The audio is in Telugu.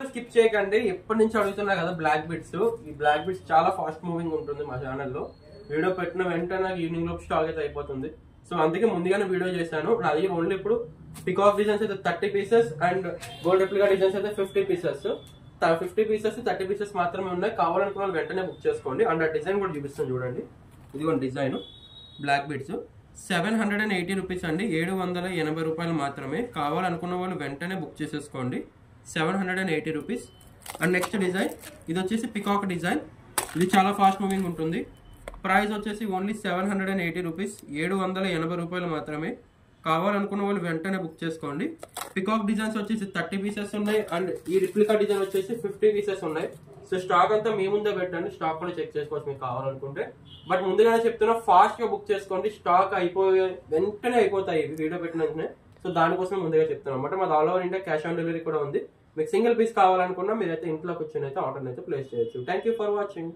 స్కిప్ చేయకండి. ఎప్పటి నుంచి అడుగుతున్నా కదా బ్లాక్ బిట్స్. ఈ బ్లాక్ బిట్స్ చాలా ఫాస్ట్ మూవింగ్ ఉంటుంది మా ఛానల్లో. వీడియో పెట్టిన వెంటనే నాకు ఈవినింగ్ లోపు స్టాక్ అయితే అయిపోతుంది. సో అందుకే ముందుగానే వీడియో చేశాను. నాది ఓన్లీ ఇప్పుడు పికాక్ డిజైన్స్ అయితే 30 pieces and gold replica designs అయితే 50 పీసెస్. 50 పీసెస్ 30 పీసెస్ మాత్రమే ఉన్నాయి. కావాలనుకున్న వాళ్ళు వెంటనే బుక్ చేసుకోండి. అండ్ ఆ డిజైన్ కూడా చూపిస్తాను చూడండి. ఇదిగోండి డిజైన్ బ్లాక్ బిట్స్ 780 రూపీస్ అండి. 780 రూపాయలు మాత్రమే. కావాలనుకున్న వాళ్ళు వెంటనే బుక్ చేసేసుకోండి. 780 రూపీస్. అండ్ నెక్స్ట్ డిజైన్ ఇది వచ్చేసి పికాక్ డిజైన్. ఇది చాలా ఫాస్ట్ మూవింగ్ ఉంటుంది. ప్రైస్ వచ్చేసి ఓన్లీ 780 రూపీస్. 780 రూపాయలు మాత్రమే. కావాలనుకున్న వాళ్ళు వెంటనే బుక్ చేసుకోండి. పికాక్ డిజైన్స్ వచ్చేసి 30 పీసెస్ ఉన్నాయి. అండ్ ఈ రిప్లికా డిజైన్ వచ్చేసి 50 పీసెస్ ఉన్నాయి. సో స్టాక్ అంతా మీ ముందే పెట్టండి. స్టాక్ కూడా చెక్ చేసుకోవచ్చు మీకు కావాలనుకుంటే. బట్ ముందుగానే చెప్తున్నా, ఫాస్ట్ గా బుక్ చేసుకోండి. స్టాక్ అయిపోయి వెంటనే అయిపోతాయి వీడియో పెట్టిన వెంటనే. సో దానికోసం ముందుగా చెప్తున్నాను అనమాట. మాది all over India cash on delivery కూడా ఉంది. మీకు సింగిల్ పీస్ కావాలనుకున్నా మీరైతే ఇంట్లోకి వచ్చి అయితే ఆర్డర్ అయితే ప్లేస్ చేయొచ్చు. Thank you for watching.